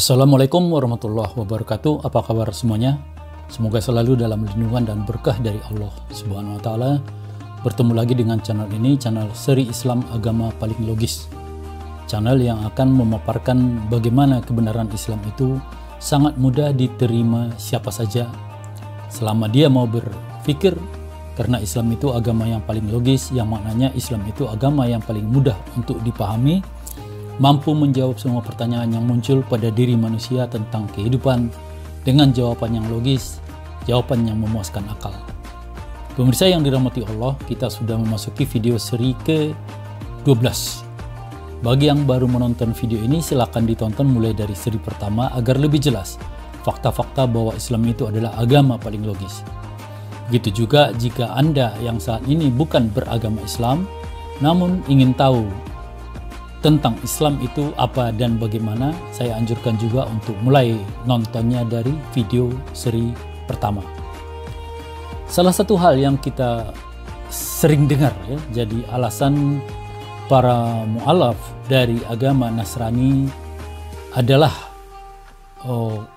Assalamualaikum warahmatullahi wabarakatuh. Apa kabar semuanya? Semoga selalu dalam lindungan dan berkah dari Allah Subhanahu wa taala. Bertemu lagi dengan channel ini, channel Seri Islam Agama Paling Logis. Channel yang akan memaparkan bagaimana kebenaran Islam itu sangat mudah diterima siapa saja selama dia mau berpikir, karena Islam itu agama yang paling logis, yang maknanya Islam itu agama yang paling mudah untuk dipahami, mampu menjawab semua pertanyaan yang muncul pada diri manusia tentang kehidupan dengan jawaban yang logis, jawaban yang memuaskan akal. Pemirsa yang dirahmati Allah, kita sudah memasuki video seri ke-12. Bagi yang baru menonton video ini, silakan ditonton mulai dari seri pertama agar lebih jelas fakta-fakta bahwa Islam itu adalah agama paling logis. Begitu juga jika Anda yang saat ini bukan beragama Islam, namun ingin tahu tentang Islam itu apa dan bagaimana, saya anjurkan juga untuk mulai nontonnya dari video seri pertama. Salah satu hal yang kita sering dengar ya, jadi alasan para mu'alaf dari agama Nasrani adalah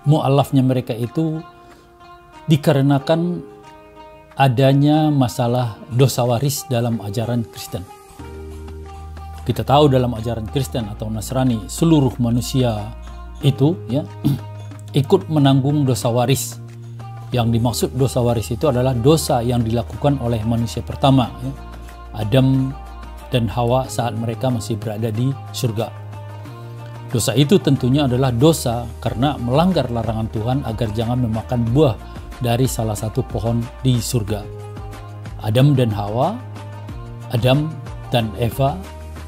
mu'alafnya mereka itu dikarenakan adanya masalah dosa waris dalam ajaran Kristen. Kita tahu dalam ajaran Kristen atau Nasrani, seluruh manusia itu ya ikut menanggung dosa waris. Yang dimaksud dosa waris itu adalah dosa yang dilakukan oleh manusia pertama, ya, Adam dan Hawa saat mereka masih berada di surga. Dosa itu tentunya adalah dosa karena melanggar larangan Tuhan agar jangan memakan buah dari salah satu pohon di surga. Adam dan Hawa, Adam dan Eva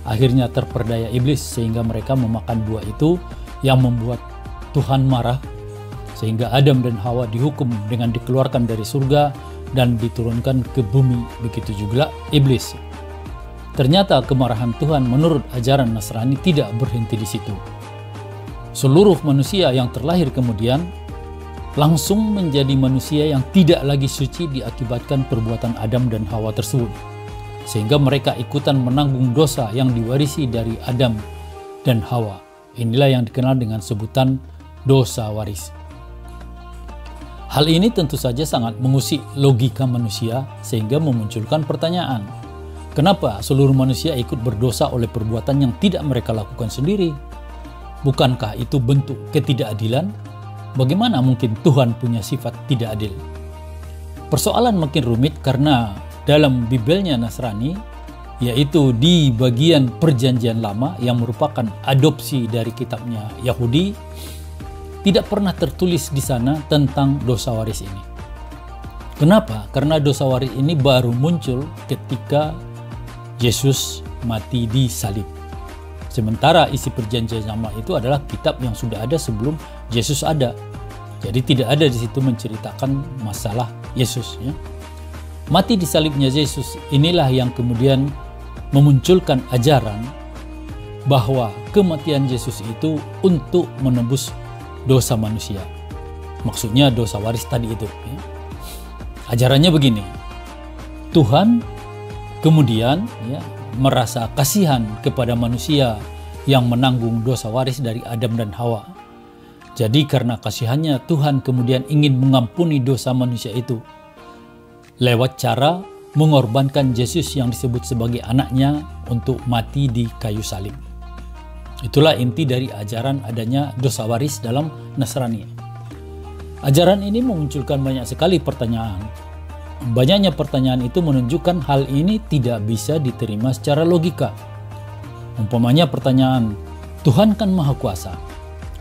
akhirnya terperdaya iblis sehingga mereka memakan buah itu yang membuat Tuhan marah, sehingga Adam dan Hawa dihukum dengan dikeluarkan dari surga dan diturunkan ke bumi. Begitu juga iblis. Ternyata kemarahan Tuhan menurut ajaran Nasrani tidak berhenti di situ. Seluruh manusia yang terlahir kemudian langsung menjadi manusia yang tidak lagi suci diakibatkan perbuatan Adam dan Hawa tersebut, sehingga mereka ikutan menanggung dosa yang diwarisi dari Adam dan Hawa. Inilah yang dikenal dengan sebutan dosa waris. Hal ini tentu saja sangat mengusik logika manusia sehingga memunculkan pertanyaan, kenapa seluruh manusia ikut berdosa oleh perbuatan yang tidak mereka lakukan sendiri? Bukankah itu bentuk ketidakadilan? Bagaimana mungkin Tuhan punya sifat tidak adil? Persoalan makin rumit karena dalam Bibelnya Nasrani, yaitu di bagian Perjanjian Lama yang merupakan adopsi dari kitabnya Yahudi, tidak pernah tertulis di sana tentang dosa waris ini. Kenapa? Karena dosa waris ini baru muncul ketika Yesus mati di salib. Sementara isi Perjanjian Lama itu adalah kitab yang sudah ada sebelum Yesus ada. Jadi tidak ada di situ menceritakan masalah Yesus, ya. Mati di salibnya Yesus inilah yang kemudian memunculkan ajaran bahwa kematian Yesus itu untuk menebus dosa manusia. Maksudnya dosa waris tadi itu. Ya. Ajarannya begini, Tuhan kemudian ya, merasa kasihan kepada manusia yang menanggung dosa waris dari Adam dan Hawa. Jadi karena kasihannya, Tuhan kemudian ingin mengampuni dosa manusia itu lewat cara mengorbankan Yesus yang disebut sebagai anaknya untuk mati di kayu salib. Itulah inti dari ajaran adanya dosa waris dalam Nasrani. Ajaran ini memunculkan banyak sekali pertanyaan. Banyaknya pertanyaan itu menunjukkan hal ini tidak bisa diterima secara logika. Umpamanya pertanyaan, Tuhan kan Maha Kuasa.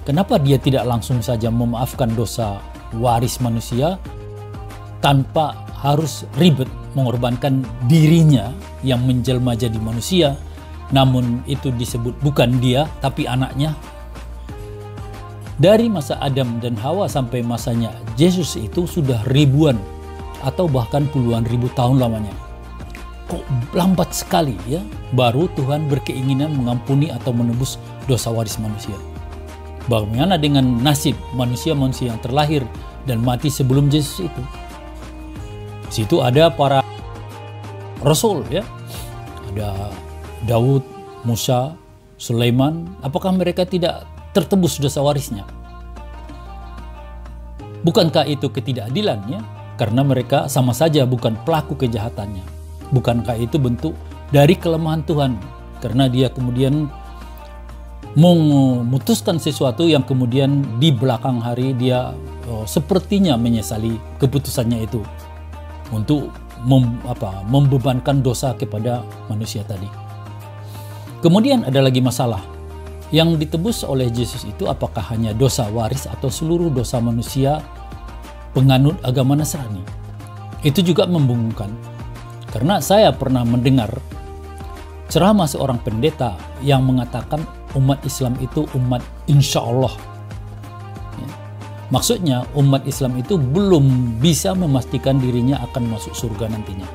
Kenapa dia tidak langsung saja memaafkan dosa waris manusia tanpa harus ribet mengorbankan dirinya yang menjelma jadi manusia, namun itu disebut bukan dia tapi anaknya? Dari masa Adam dan Hawa sampai masanya Yesus itu sudah ribuan atau bahkan puluhan ribu tahun lamanya. Kok lambat sekali ya baru Tuhan berkeinginan mengampuni atau menebus dosa waris manusia? Bagaimana dengan nasib manusia-manusia yang terlahir dan mati sebelum Yesus itu? Di situ ada para rasul ya. Ada Daud, Musa, Sulaiman. Apakah mereka tidak tertebus dosa warisnya? Bukankah itu ketidakadilannya? Karena mereka sama saja bukan pelaku kejahatannya. Bukankah itu bentuk dari kelemahan Tuhan? Karena dia kemudian memutuskan sesuatu yang kemudian di belakang hari dia sepertinya menyesali keputusannya itu untuk membebankan dosa kepada manusia tadi. Kemudian ada lagi masalah. Yang ditebus oleh Yesus itu apakah hanya dosa waris atau seluruh dosa manusia penganut agama Nasrani? Itu juga membingungkan. Karena saya pernah mendengar ceramah seorang pendeta yang mengatakan umat Islam itu umat insya Allah. Maksudnya umat Islam itu belum bisa memastikan dirinya akan masuk surga nantinya.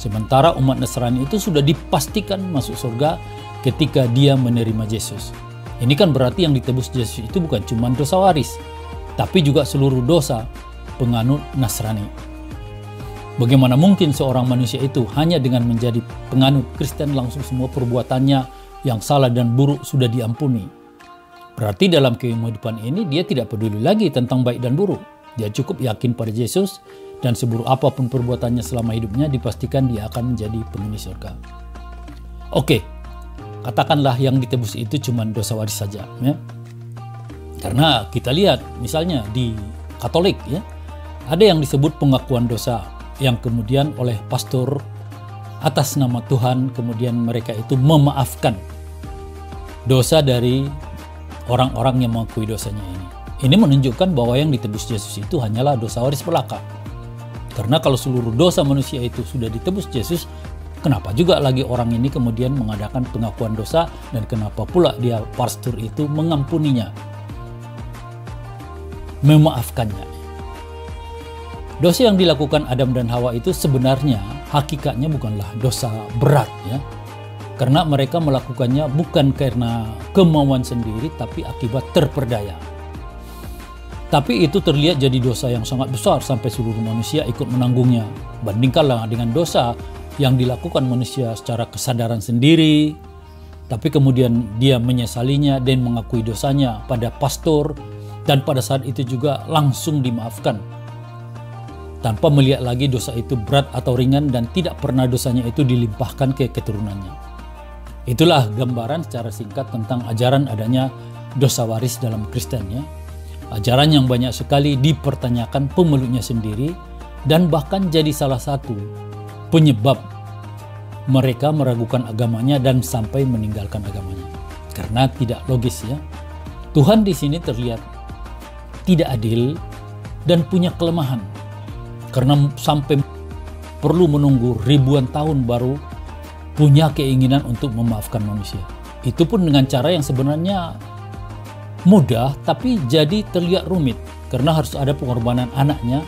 Sementara umat Nasrani itu sudah dipastikan masuk surga ketika dia menerima Yesus. Ini kan berarti yang ditebus Yesus itu bukan cuma dosa waris, tapi juga seluruh dosa penganut Nasrani. Bagaimana mungkin seorang manusia itu hanya dengan menjadi penganut Kristen langsung semua perbuatannya yang salah dan buruk sudah diampuni? Berarti dalam kehidupan ini dia tidak peduli lagi tentang baik dan buruk. Dia cukup yakin pada Yesus dan seburuk apapun perbuatannya selama hidupnya dipastikan dia akan menjadi penghuni surga. Oke, katakanlah yang ditebus itu cuma dosa waris saja, ya. Karena kita lihat misalnya di Katolik, ya, ada yang disebut pengakuan dosa yang kemudian oleh pastor atas nama Tuhan kemudian mereka itu memaafkan dosa dari orang-orang yang mengakui dosanya ini. Ini menunjukkan bahwa yang ditebus Yesus itu hanyalah dosa waris belaka. Karena kalau seluruh dosa manusia itu sudah ditebus Yesus, kenapa juga lagi orang ini kemudian mengadakan pengakuan dosa dan kenapa pula dia pastor itu mengampuninya, memaafkannya. Dosa yang dilakukan Adam dan Hawa itu sebenarnya hakikatnya bukanlah dosa berat, ya. Karena mereka melakukannya bukan karena kemauan sendiri tapi akibat terperdaya. Tapi itu terlihat jadi dosa yang sangat besar sampai seluruh manusia ikut menanggungnya. Bandingkanlah dengan dosa yang dilakukan manusia secara kesadaran sendiri, tapi kemudian dia menyesalinya dan mengakui dosanya pada pastor, dan pada saat itu juga langsung dimaafkan tanpa melihat lagi dosa itu berat atau ringan dan tidak pernah dosanya itu dilimpahkan ke keturunannya. Itulah gambaran secara singkat tentang ajaran adanya dosa waris dalam Kristen, ya. Ajaran yang banyak sekali dipertanyakan pemeluknya sendiri dan bahkan jadi salah satu penyebab mereka meragukan agamanya dan sampai meninggalkan agamanya. Karena tidak logis, ya. Tuhan di sini terlihat tidak adil dan punya kelemahan. Karena sampai perlu menunggu ribuan tahun baru punya keinginan untuk memaafkan manusia. Itu pun dengan cara yang sebenarnya mudah tapi jadi terlihat rumit. Karena harus ada pengorbanan anaknya,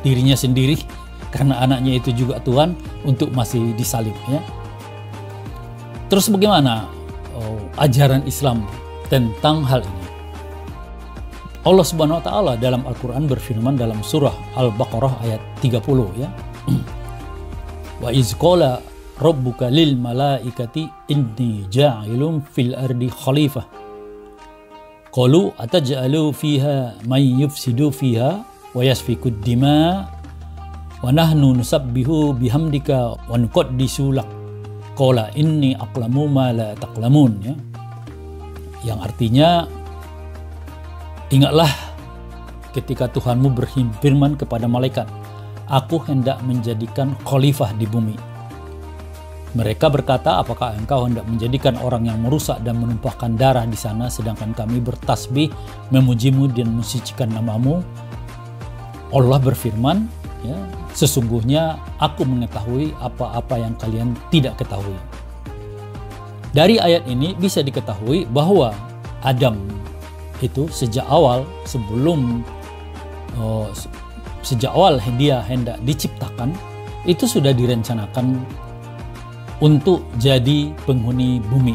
dirinya sendiri, karena anaknya itu juga Tuhan, untuk masih disalib, ya. Terus bagaimana ajaran Islam tentang hal ini? Allah Subhanahu wa taala dalam Al-Qur'an berfirman dalam surah Al-Baqarah ayat 30, ya. Wa iz qala rabbuka lil malaikati inni ja'ilun fil ardi khalifah. Qalu ataj'alu fiha may yufsidu fiha wa yasfiku dima wa nahnu nusabbihu bihamdika wa nuqaddisu lak. Qala inni aqlamu ma la taqlamun, ya. Yang artinya, ingatlah ketika Tuhanmu berfirman kepada malaikat, aku hendak menjadikan khalifah di bumi. Mereka berkata, apakah engkau hendak menjadikan orang yang merusak dan menumpahkan darah di sana, sedangkan kami bertasbih, memujimu dan mensucikan namamu? Allah berfirman, ya, sesungguhnya aku mengetahui apa-apa yang kalian tidak ketahui. Dari ayat ini bisa diketahui bahwa Adam itu sejak awal dia hendak diciptakan, itu sudah direncanakan untuk jadi penghuni bumi,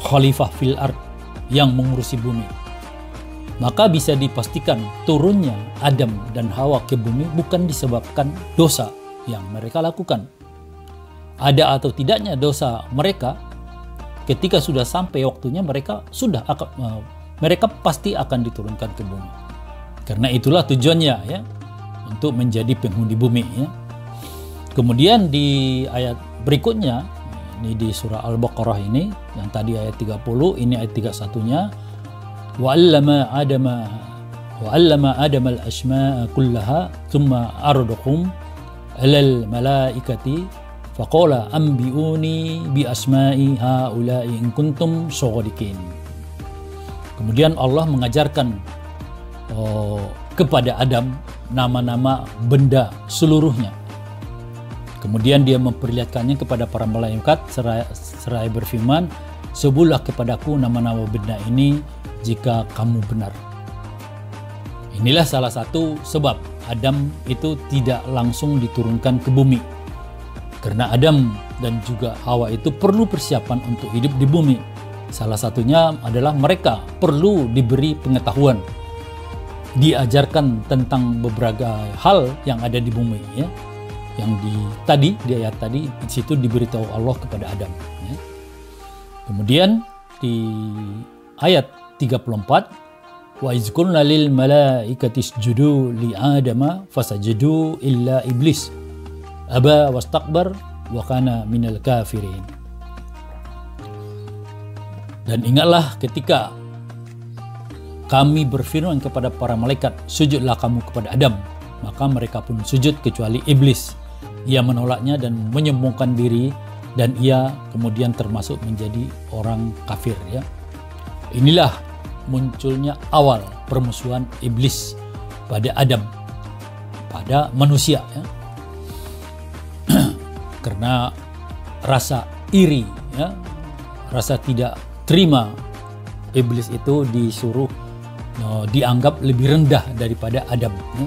khalifah fil ard, yang mengurusi bumi. Maka bisa dipastikan turunnya Adam dan Hawa ke bumi bukan disebabkan dosa yang mereka lakukan. Ada atau tidaknya dosa mereka, ketika sudah sampai waktunya mereka pasti akan diturunkan ke bumi. Karena itulah tujuannya ya, untuk menjadi penghuni bumi ya. Kemudian di ayat berikutnya, ini di surah Al-Baqarah ini, yang tadi ayat 30, ini ayat 31-nya, wa'allama Adama al-asma'a kullaha thumma ardahum alal malaikati faqala anbi'uni bi asma'i haula'i in kuntum shadiqin. Kemudian Allah mengajarkan kepada Adam nama-nama benda seluruhnya. Kemudian dia memperlihatkannya kepada para malaikat seraya berfirman, sebutlah kepadaku nama-nama benda ini jika kamu benar. Inilah salah satu sebab Adam itu tidak langsung diturunkan ke bumi. Karena Adam dan juga Hawa itu perlu persiapan untuk hidup di bumi. Salah satunya adalah mereka perlu diberi pengetahuan, diajarkan tentang beberapa hal yang ada di bumi ya. Yang di ayat tadi di situ diberitahu Allah kepada Adam ya. Kemudian di ayat 34, wa iz qulna lil malaikati isjudu li adama fasajadu illa iblis aba wastakbar wa kana minal kafirin. Dan ingatlah ketika kami berfirman kepada para malaikat, sujudlah kamu kepada Adam, maka mereka pun sujud kecuali iblis. Ia menolaknya dan menyombongkan diri, dan ia kemudian termasuk menjadi orang kafir ya. Inilah munculnya awal permusuhan iblis pada Adam, pada manusia ya. Karena rasa iri ya, rasa tidak terima, iblis itu disuruh dianggap lebih rendah daripada Adam ya.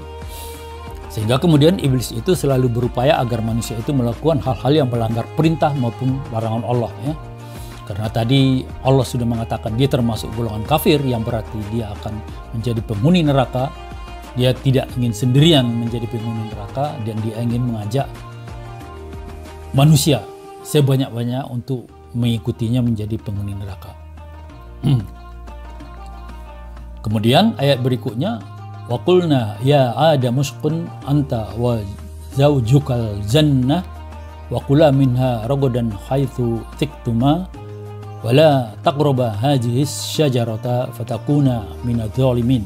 Sehingga kemudian iblis itu selalu berupaya agar manusia itu melakukan hal-hal yang melanggar perintah maupun larangan Allah ya. Karena tadi Allah sudah mengatakan dia termasuk golongan kafir, yang berarti dia akan menjadi penghuni neraka. Dia tidak ingin sendirian menjadi penghuni neraka, dan dia ingin mengajak manusia sebanyak-banyak untuk mengikutinya menjadi penghuni neraka. Kemudian ayat berikutnya, wa qulna ya Adam uskun anta wa zaujukal jannah wa kula minha ragadan haitsu tiktuma wa la taqraba hadhihi syajarata fatakuna minadh dhalimin.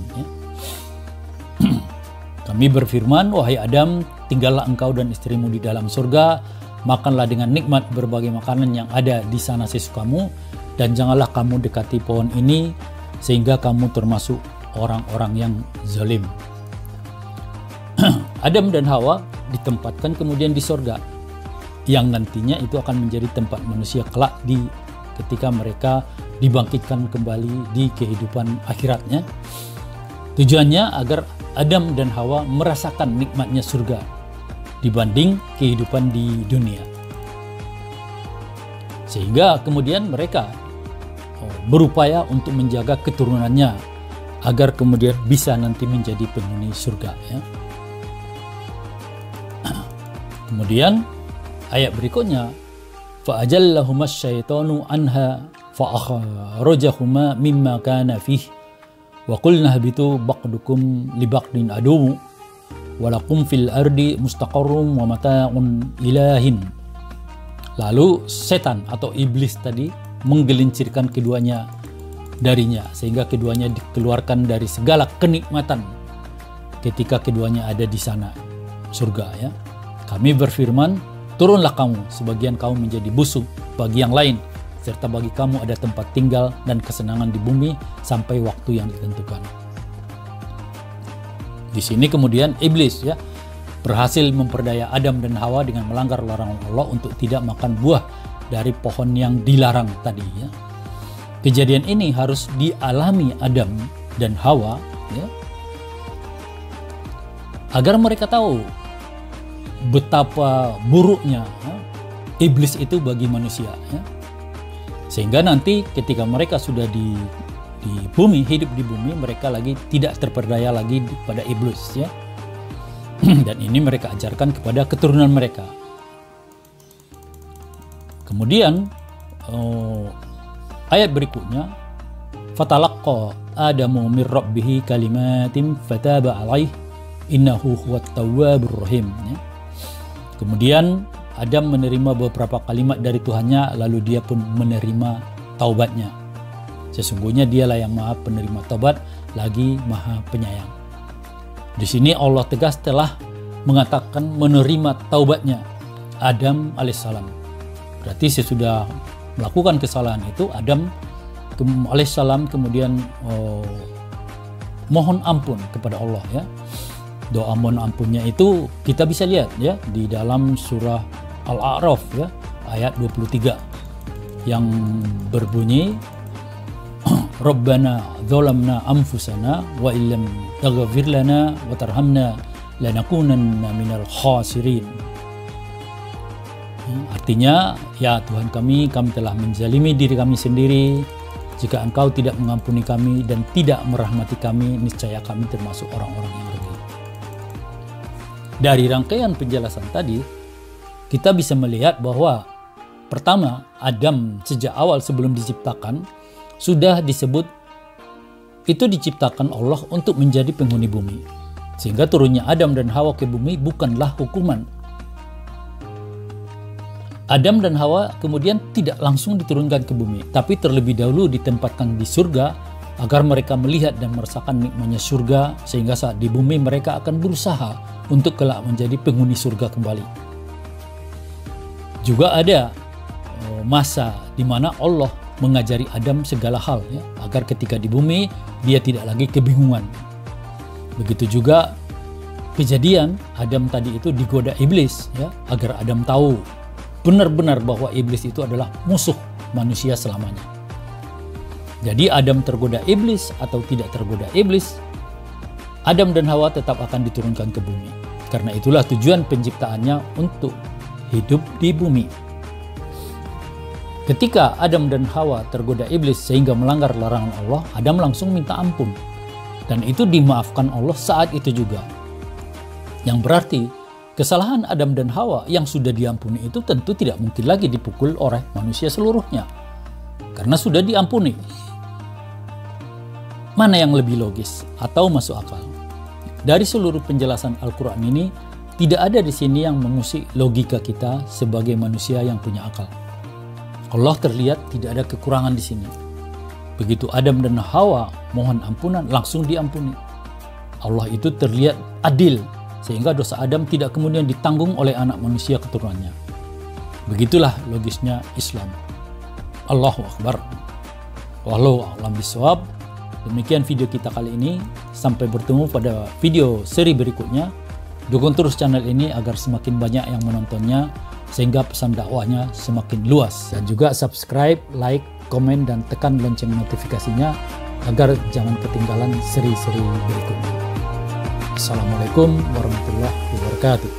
Kami berfirman, wahai Adam, tinggallah engkau dan istrimu di dalam surga, makanlah dengan nikmat berbagai makanan yang ada di sana sesukamu, dan janganlah kamu dekati pohon ini sehingga kamu termasuk orang-orang yang zalim. Adam dan Hawa ditempatkan kemudian di surga, yang nantinya itu akan menjadi tempat manusia kelak ketika mereka dibangkitkan kembali di kehidupan akhiratnya. Tujuannya agar Adam dan Hawa merasakan nikmatnya surga dibanding kehidupan di dunia. Sehingga kemudian mereka berupaya untuk menjaga keturunannya agar kemudian bisa nanti menjadi penghuni surga ya. Kemudian ayat berikutnya, fa ajallahuma syaitanu anha fa akhrajahuma mimma kana fihi wa qulna habitu baqdukum li baqdin adu wa lakum fil ardi mustaqarrum wa mata'un ilahin. Lalu setan atau iblis tadi menggelincirkan keduanya darinya, sehingga keduanya dikeluarkan dari segala kenikmatan ketika keduanya ada di sana surga ya. Kami berfirman, turunlah kamu, sebagian kamu menjadi busuk bagi yang lain, serta bagi kamu ada tempat tinggal dan kesenangan di bumi sampai waktu yang ditentukan. Di sini kemudian iblis ya berhasil memperdaya Adam dan Hawa dengan melanggar larangan Allah untuk tidak makan buah dari pohon yang dilarang tadi ya. Kejadian ini harus dialami Adam dan Hawa ya, agar mereka tahu betapa buruknya ya, iblis itu bagi manusia ya. Sehingga nanti ketika mereka sudah di bumi, hidup di bumi, mereka lagi tidak terperdaya lagi pada iblis ya. Dan ini mereka ajarkan kepada keturunan mereka. Kemudian ayat berikutnya, Fatalaqqa Adamu min rabbih kalimatin fataba alaih innahu huwat tawwabur rahim. Kemudian Adam menerima beberapa kalimat dari Tuhannya, lalu dia pun menerima taubatnya. Sesungguhnya dialah yang maha penerima taubat lagi maha penyayang. Di sini Allah tegas telah mengatakan menerima taubatnya Adam alaihissalam. Berarti sesudah melakukan kesalahan itu Adam alaihissalam kemudian mohon ampun kepada Allah ya. Doa mohon ampunnya itu kita bisa lihat ya di dalam surah Al-A'raf ya ayat 23 yang berbunyi Rabbana dzalamna anfusana wa illam taghfir lana wa tarhamna lanakunanna minal khasirin. Artinya, ya Tuhan kami telah menzalimi diri kami sendiri. Jika Engkau tidak mengampuni kami dan tidak merahmati kami, niscaya kami termasuk orang-orang yang rugi. Dari rangkaian penjelasan tadi, kita bisa melihat bahwa pertama, Adam sejak awal sebelum diciptakan, sudah disebut itu diciptakan Allah untuk menjadi penghuni bumi. Sehingga turunnya Adam dan Hawa ke bumi bukanlah hukuman. Adam dan Hawa kemudian tidak langsung diturunkan ke bumi, tapi terlebih dahulu ditempatkan di surga agar mereka melihat dan merasakan nikmatnya surga, sehingga saat di bumi mereka akan berusaha untuk kelak menjadi penghuni surga kembali. Juga ada masa di mana Allah mengajari Adam segala hal ya, agar ketika di bumi dia tidak lagi kebingungan. Begitu juga kejadian Adam tadi itu digoda iblis ya, agar Adam tahu benar-benar bahwa iblis itu adalah musuh manusia selamanya. Jadi Adam tergoda iblis atau tidak tergoda iblis, Adam dan Hawa tetap akan diturunkan ke bumi. Karena itulah tujuan penciptaannya untuk hidup di bumi. Ketika Adam dan Hawa tergoda iblis sehingga melanggar larangan Allah, Adam langsung minta ampun. Dan itu dimaafkan Allah saat itu juga. Yang berarti kesalahan Adam dan Hawa yang sudah diampuni itu tentu tidak mungkin lagi dipukul oleh manusia seluruhnya. Karena sudah diampuni. Mana yang lebih logis atau masuk akal? Dari seluruh penjelasan Al-Quran ini, tidak ada di sini yang mengusik logika kita sebagai manusia yang punya akal. Allah terlihat tidak ada kekurangan di sini. Begitu Adam dan Hawa mohon ampunan, langsung diampuni. Allah itu terlihat adil, sehingga dosa Adam tidak kemudian ditanggung oleh anak manusia keturunannya. Begitulah logisnya Islam. Allahu Akbar. Wallahu a'lam bishawab. Demikian video kita kali ini. Sampai bertemu pada video seri berikutnya. Dukung terus channel ini agar semakin banyak yang menontonnya, sehingga pesan dakwahnya semakin luas. Dan juga subscribe, like, komen, dan tekan lonceng notifikasinya agar jangan ketinggalan seri-seri berikutnya. Assalamualaikum warahmatullahi wabarakatuh.